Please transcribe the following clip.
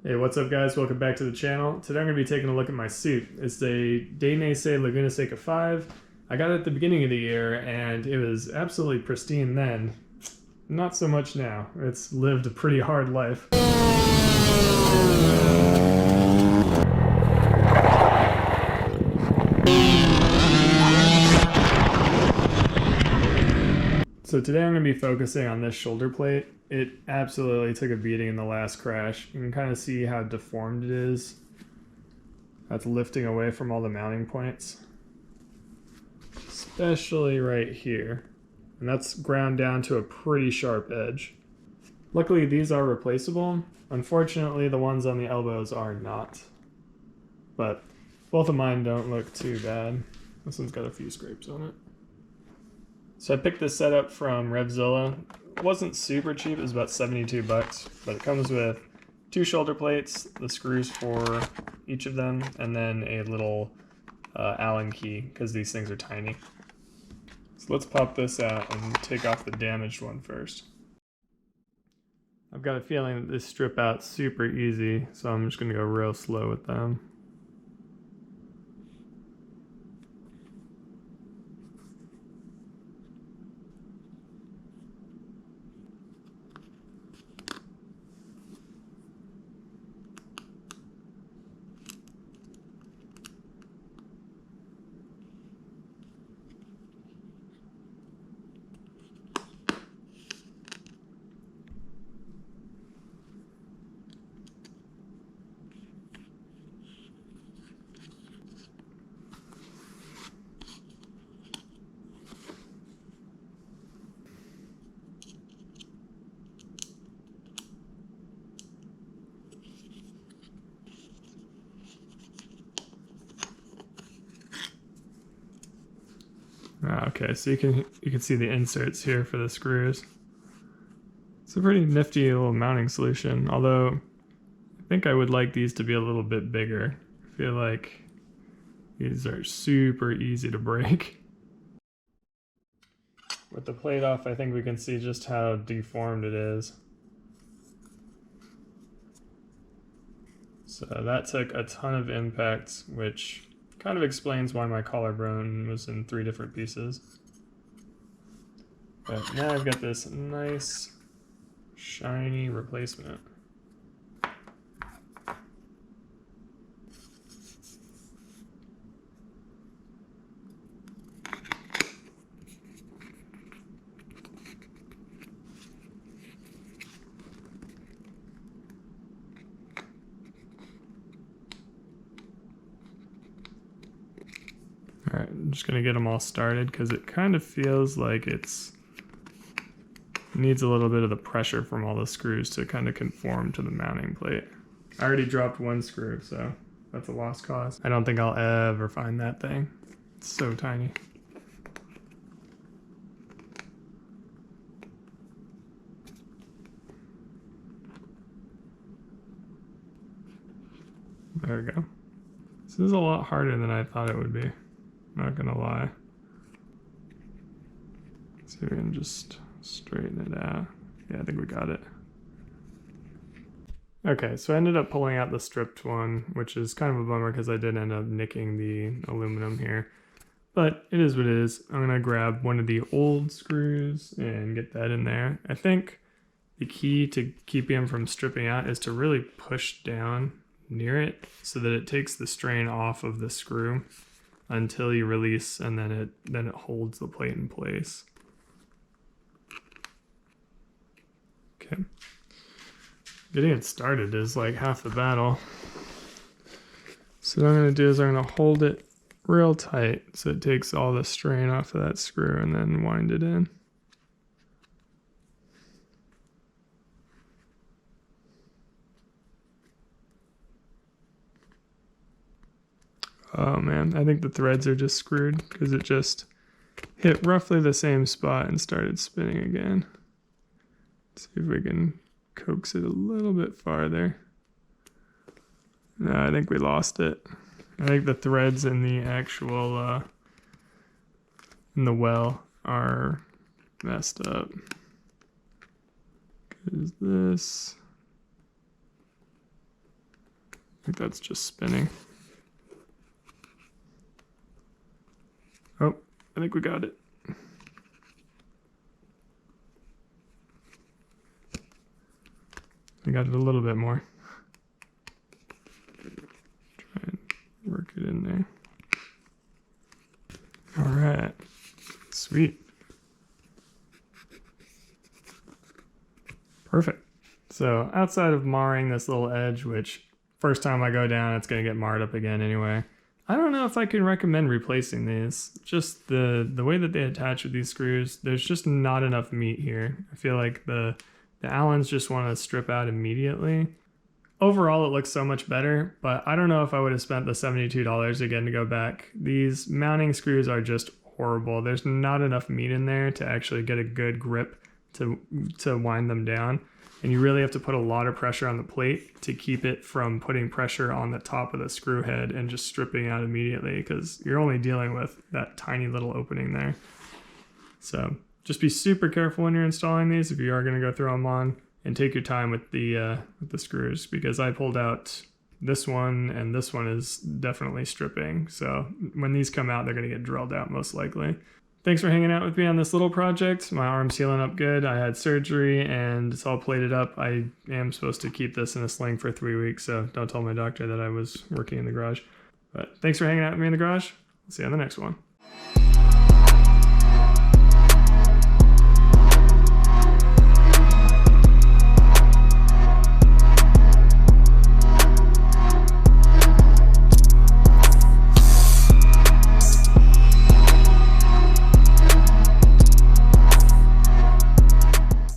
Hey, what's up guys? Welcome back to the channel. Today I'm going to be taking a look at my suit. It's a Dainese Laguna Seca 5. I got it at the beginning of the year and it was absolutely pristine then. Not so much now. It's lived a pretty hard life. So today I'm going to be focusing on this shoulder plate. It absolutely took a beating in the last crash. You can kind of see how deformed it is. That's lifting away from all the mounting points. Especially right here. And that's ground down to a pretty sharp edge. Luckily these are replaceable. Unfortunately the ones on the elbows are not. But both of mine don't look too bad. This one's got a few scrapes on it. So I picked this setup from Revzilla. It wasn't super cheap, it was about 72 bucks, but it comes with 2 shoulder plates, the screws for each of them, and then a little Allen key, because these things are tiny. So let's pop this out and take off the damaged one first. I've got a feeling that this strip out's super easy, so I'm just going to go real slow with them. Okay, so you can see the inserts here for the screws. It's a pretty nifty little mounting solution, although I think I would like these to be a little bit bigger. I feel like these are super easy to break. With the plate off, I think we can see just how deformed it is. So that took a ton of impact, which kind of explains why my collarbone was in 3 different pieces. But now I've got this nice, shiny replacement. Alright, I'm just going to get them all started because it kind of feels like it's needs a little bit of the pressure from all the screws to kind of conform to the mounting plate. I already dropped 1 screw, so that's a lost cause. I don't think I'll ever find that thing. It's so tiny. There we go. This is a lot harder than I thought it would be. Not gonna lie. So we can just straighten it out. Yeah, I think we got it. Okay, so I ended up pulling out the stripped one, which is kind of a bummer because I did end up nicking the aluminum here. But it is what it is. I'm gonna grab one of the old screws and get that in there. I think the key to keeping them from stripping out is to really push down near it so that it takes the strain off of the screw until you release, and then it holds the plate in place. Okay. Getting it started is like half the battle. So what I'm going to do is I'm going to hold it real tight so it takes all the strain off of that screw and then wind it in. Oh man, I think the threads are just screwed because it just hit roughly the same spot and started spinning again. Let's see if we can coax it a little bit farther. No, I think we lost it. I think the threads in the actual in the well are messed up. Because this I think that's just spinning. Oh, I think we got it. I got it a little bit more. Try and work it in there. All right, sweet. Perfect. So outside of marring this little edge, which first time I go down, it's gonna get marred up again anyway. I don't know if I can recommend replacing these. Just the way that they attach with these screws, there's just not enough meat here. I feel like the Allens just want to strip out immediately. Overall, it looks so much better, but I don't know if I would have spent the $72 again to go back. These mounting screws are just horrible. There's not enough meat in there to actually get a good grip to wind them down. And you really have to put a lot of pressure on the plate to keep it from putting pressure on the top of the screw head and just stripping out immediately, because you're only dealing with that tiny little opening there. So just be super careful when you're installing these if you are going to go throw them on, and take your time with the screws, because I pulled out this one and this one is definitely stripping. So when these come out, they're going to get drilled out most likely. Thanks for hanging out with me on this little project. My arm's healing up good. I had surgery and it's all plated up. I am supposed to keep this in a sling for 3 weeks, so don't tell my doctor that I was working in the garage. But thanks for hanging out with me in the garage. I'll see you on the next one.